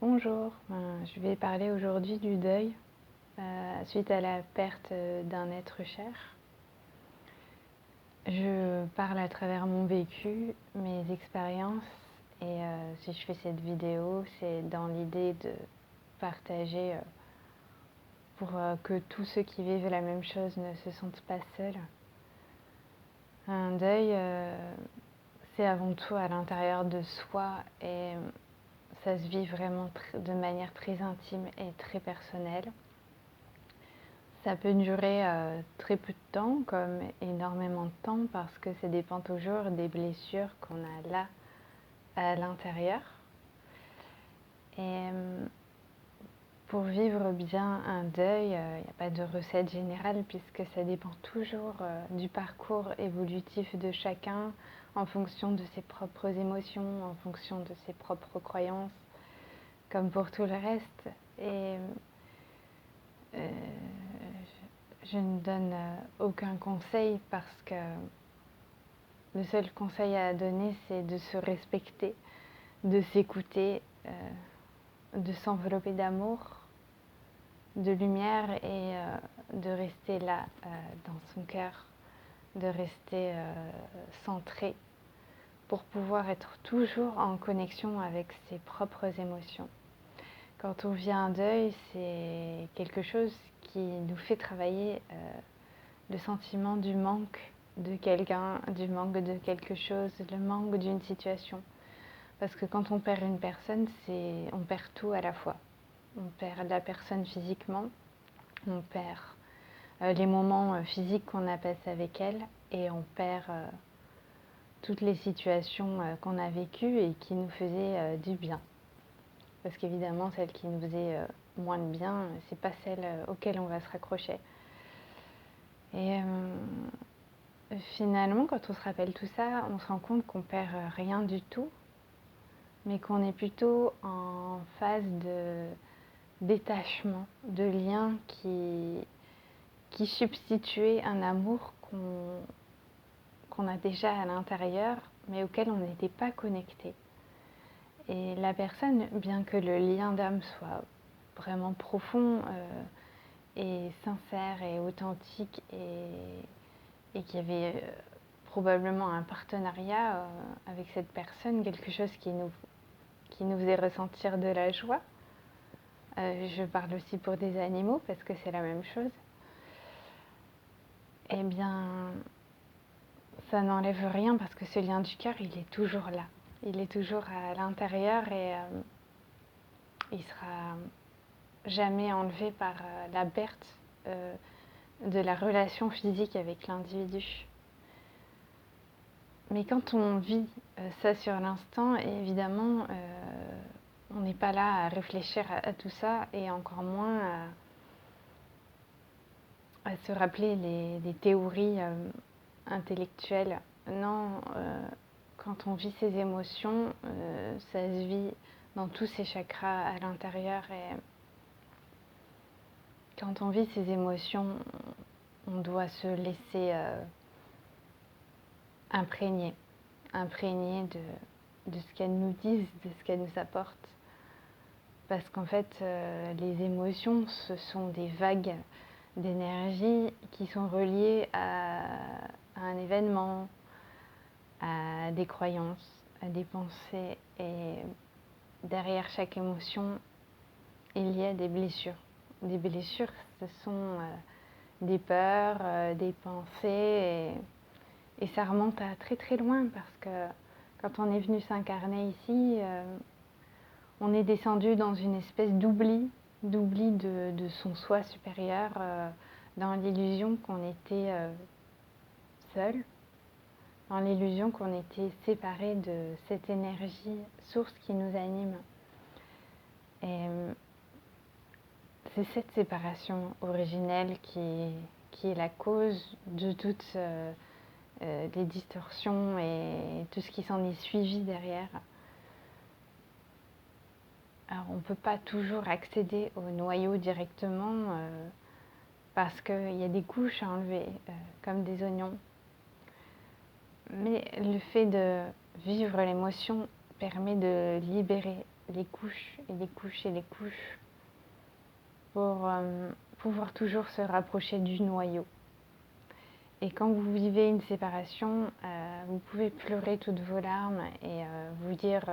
Bonjour, je vais parler aujourd'hui du deuil suite à la perte d'un être cher. Je parle à travers mon vécu, mes expériences et si je fais cette vidéo, c'est dans l'idée de partager pour que tous ceux qui vivent la même chose ne se sentent pas seuls. Un deuil, c'est avant tout à l'intérieur de soi et ça se vit vraiment de manière très intime et très personnelle. Ça peut durer très peu de temps, comme énormément de temps, parce que ça dépend toujours des blessures qu'on a là, à l'intérieur. Et pour vivre bien un deuil, il n'y a pas de recette générale, puisque ça dépend toujours du parcours évolutif de chacun, en fonction de ses propres émotions, en fonction de ses propres croyances, comme pour tout le reste. Et euh, je ne donne aucun conseil parce que le seul conseil à donner, c'est de se respecter, de s'écouter, de s'envelopper d'amour, de lumière et de rester là dans son cœur, de rester centré pour pouvoir être toujours en connexion avec ses propres émotions. Quand on vit un deuil, c'est quelque chose qui nous fait travailler le sentiment du manque de quelqu'un, du manque de quelque chose, le manque d'une situation. Parce que quand on perd une personne, on perd tout à la fois. On perd la personne physiquement, on perd les moments physiques qu'on a passés avec elle et on perd toutes les situations qu'on a vécues et qui nous faisaient du bien. Parce qu'évidemment, celles qui nous faisaient moins de bien, c'est pas celles auxquelles on va se raccrocher. Et finalement, quand on se rappelle tout ça, on se rend compte qu'on perd rien du tout, mais qu'on est plutôt en phase de détachement, de lien qui substituait un amour qu'on a déjà à l'intérieur, mais auquel on n'était pas connecté. Et la personne, bien que le lien d'âme soit vraiment profond et sincère et authentique et qu'il y avait probablement un partenariat avec cette personne, quelque chose qui nous faisait ressentir de la joie. Je parle aussi pour des animaux parce que c'est la même chose. Eh bien, ça n'enlève rien parce que ce lien du cœur, il est toujours là. Il est toujours à l'intérieur et il sera jamais enlevé par la perte de la relation physique avec l'individu. Mais quand on vit ça sur l'instant, évidemment, on n'est pas là à réfléchir à tout ça et encore moins à se rappeler des théories intellectuelles. Non, quand on vit ses émotions, ça se vit dans tous ses chakras à l'intérieur et quand on vit ses émotions, on doit se laisser imprégner de ce qu'elles nous disent, de ce qu'elles nous apportent. Parce qu'en fait, les émotions, ce sont des vagues d'énergie qui sont reliées à un événement, à des croyances, à des pensées. Et derrière chaque émotion, il y a des blessures. Des blessures, ce sont des peurs, des pensées. Et ça remonte à très très loin parce que quand on est venu s'incarner ici, on est descendu dans une espèce d'oubli de son soi supérieur, dans l'illusion qu'on était seul, dans l'illusion qu'on était séparé de cette énergie source qui nous anime. Et c'est cette séparation originelle qui est la cause de toutes les distorsions et tout ce qui s'en est suivi derrière. Alors on ne peut pas toujours accéder au noyau directement parce qu'il y a des couches à enlever, comme des oignons. Mais le fait de vivre l'émotion permet de libérer les couches et les couches et les couches pour pouvoir toujours se rapprocher du noyau. Et quand vous vivez une séparation, vous pouvez pleurer toutes vos larmes et vous dire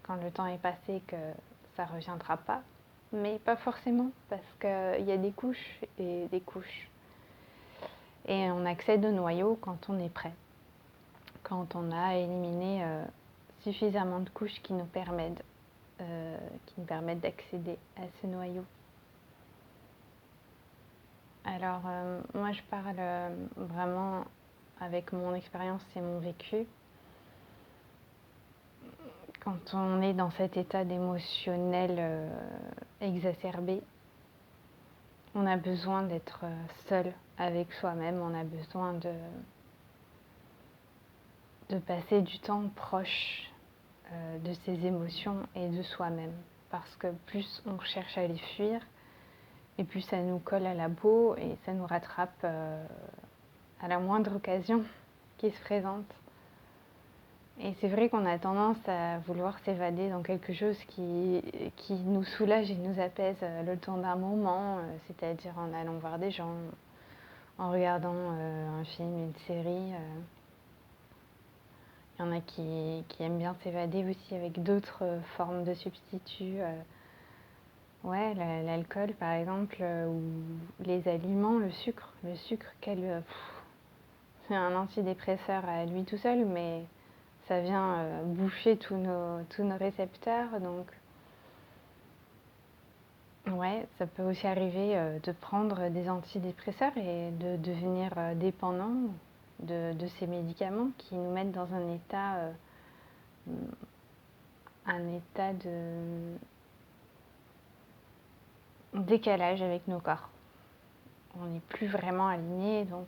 quand le temps est passé que ça ne reviendra pas, mais pas forcément parce qu'il y a des couches et des couches. Et on accède au noyau quand on est prêt, quand on a éliminé suffisamment de couches qui nous permettent d'accéder à ce noyau. Alors, moi, je parle vraiment avec mon expérience et mon vécu. Quand on est dans cet état d'émotionnel exacerbé, on a besoin d'être seul avec soi-même, on a besoin de passer du temps proche de ses émotions et de soi-même. Parce que plus on cherche à les fuir, et plus ça nous colle à la peau et ça nous rattrape à la moindre occasion qui se présente. Et c'est vrai qu'on a tendance à vouloir s'évader dans quelque chose qui nous soulage et nous apaise le temps d'un moment, c'est-à-dire en allant voir des gens, en regardant un film, une série. Il y en a qui aiment bien s'évader aussi avec d'autres formes de substituts. Ouais, l'alcool par exemple, ou les aliments, le sucre. Le sucre, c'est un antidépresseur à lui tout seul, mais ça vient boucher tous nos récepteurs. Donc, ouais, ça peut aussi arriver de prendre des antidépresseurs et de devenir dépendant de ces médicaments qui nous mettent dans un état de décalage avec nos corps. On n'est plus vraiment aligné, donc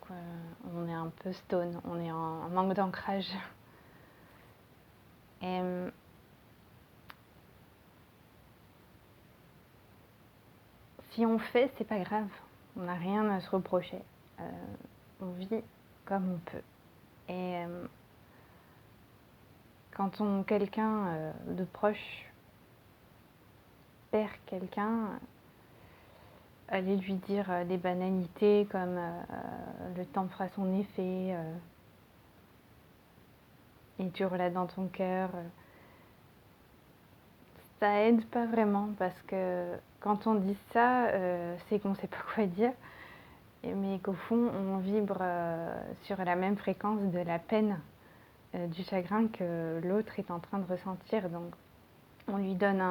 on est un peu stone, on est en manque d'ancrage. Et si on fait, c'est pas grave, on n'a rien à se reprocher. On vit comme on peut. Et quand quelqu'un de proche perd quelqu'un, aller lui dire des banalités comme le temps fera son effet et tu relâches dans ton cœur, ça aide pas vraiment parce que quand on dit ça, c'est qu'on sait pas quoi dire, mais qu'au fond on vibre sur la même fréquence de la peine, du chagrin que l'autre est en train de ressentir. Donc on lui donne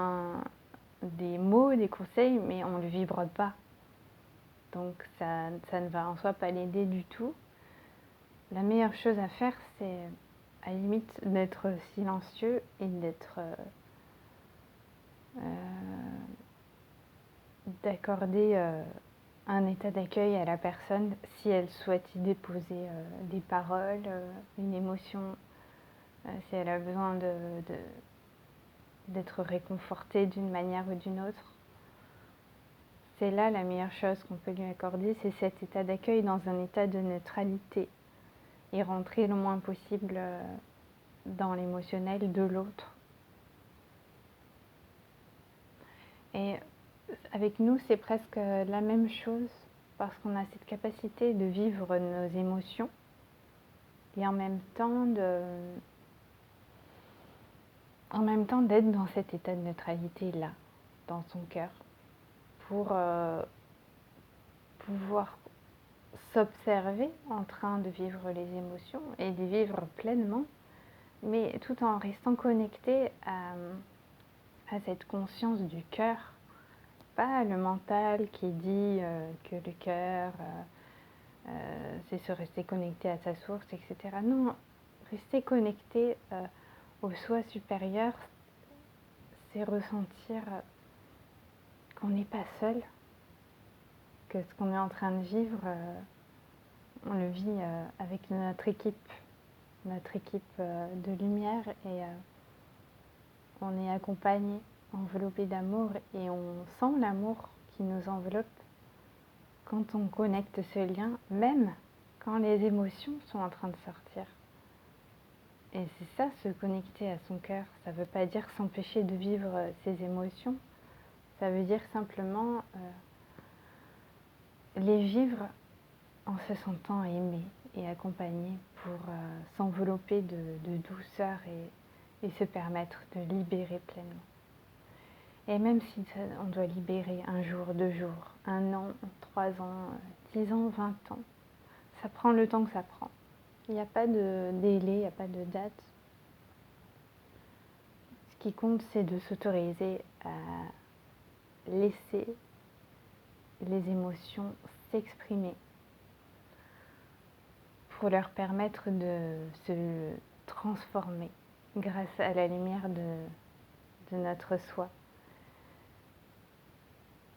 des mots, des conseils, mais on ne le vibre pas. Donc ça ne va en soi pas l'aider du tout. La meilleure chose à faire, c'est à la limite d'être silencieux et d'accorder un état d'accueil à la personne si elle souhaite y déposer des paroles, une émotion, si elle a besoin d'être réconfortée d'une manière ou d'une autre. C'est là la meilleure chose qu'on peut lui accorder, c'est cet état d'accueil dans un état de neutralité et rentrer le moins possible dans l'émotionnel de l'autre. Et avec nous, c'est presque la même chose parce qu'on a cette capacité de vivre nos émotions et en même temps d'être dans cet état de neutralité-là, dans son cœur, pour pouvoir s'observer en train de vivre les émotions et les vivre pleinement, mais tout en restant connecté à cette conscience du cœur, pas le mental qui dit que le cœur, c'est se rester connecté à sa source, etc. Non, rester connecté au soi supérieur, c'est ressentir qu'on n'est pas seul, que ce qu'on est en train de vivre, on le vit avec notre équipe de lumière, et on est accompagné, enveloppé d'amour, et on sent l'amour qui nous enveloppe quand on connecte ce lien, même quand les émotions sont en train de sortir. Et c'est ça, se connecter à son cœur. Ça ne veut pas dire s'empêcher de vivre ses émotions. Ça veut dire simplement les vivre en se sentant aimé et accompagné pour s'envelopper de douceur et se permettre de libérer pleinement. Et même si on doit libérer un jour, 2 jours, 1 an, 3 ans, 10 ans, 20 ans, ça prend le temps que ça prend. Il n'y a pas de délai, il n'y a pas de date. Ce qui compte, c'est de s'autoriser à laisser les émotions s'exprimer pour leur permettre de se transformer grâce à la lumière de notre soi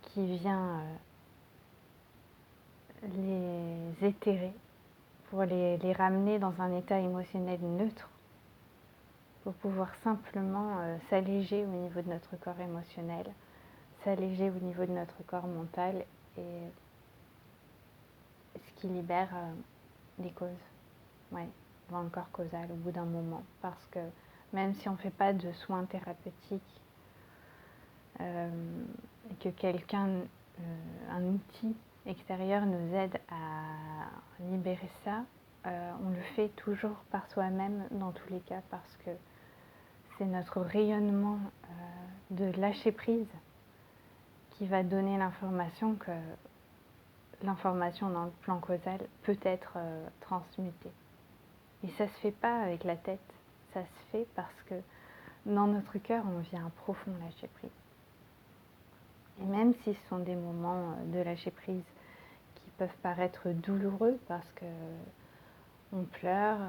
qui vient les éthérer pour les ramener dans un état émotionnel neutre pour pouvoir simplement s'alléger au niveau de notre corps émotionnel, s'alléger au niveau de notre corps mental et ce qui libère les causes, ouais, dans le corps causal au bout d'un moment. Parce que même si on ne fait pas de soins thérapeutiques et que quelqu'un, un outil extérieur nous aide à libérer ça, on le fait toujours par soi-même dans tous les cas parce que c'est notre rayonnement de lâcher prise qui va donner l'information que l'information dans le plan causal peut être transmutée. Et ça ne se fait pas avec la tête, ça se fait parce que dans notre cœur, on vit un profond lâcher prise. Et même si ce sont des moments de lâcher prise qui peuvent paraître douloureux parce que on pleure,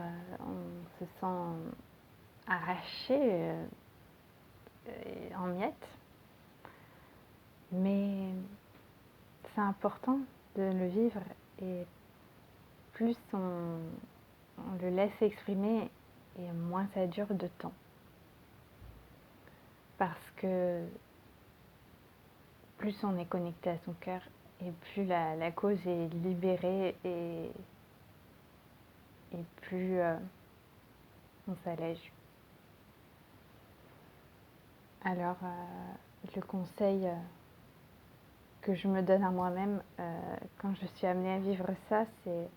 on se sent arraché en miettes, mais c'est important de le vivre et plus on le laisse exprimer et moins ça dure de temps. Parce que plus on est connecté à son cœur et plus la cause est libérée et plus on s'allège. Alors le conseil que je me donne à moi-même quand je suis amenée à vivre ça, c'est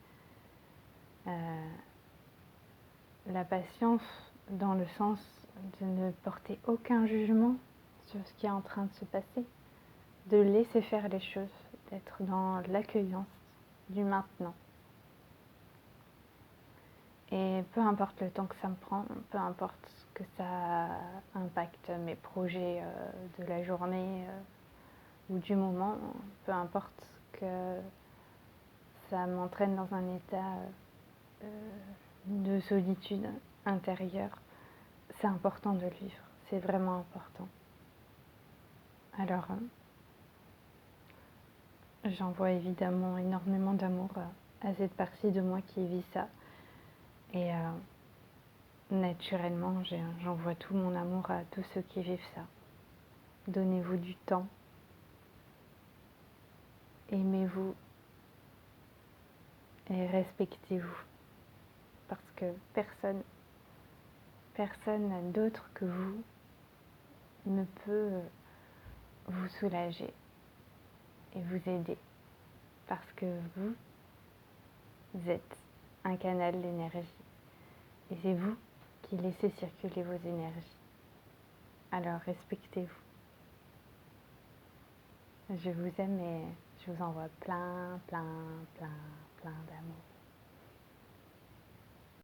la patience dans le sens de ne porter aucun jugement sur ce qui est en train de se passer, de laisser faire les choses, d'être dans l'accueillance du maintenant. Et peu importe le temps que ça me prend, peu importe que ça impacte mes projets de la journée ou du moment, peu importe que ça m'entraîne dans un état de solitude intérieure, c'est important de le vivre, c'est vraiment important. Alors, j'envoie évidemment énormément d'amour à cette partie de moi qui vit ça. Et naturellement, j'envoie tout mon amour à tous ceux qui vivent ça. Donnez-vous du temps. Aimez-vous et respectez-vous. Parce que personne d'autre que vous ne peut vous soulager et vous aider. Parce que vous êtes un canal d'énergie. Et c'est vous qui laissez circuler vos énergies. Alors respectez-vous. Je vous aime et je vous envoie plein d'amour.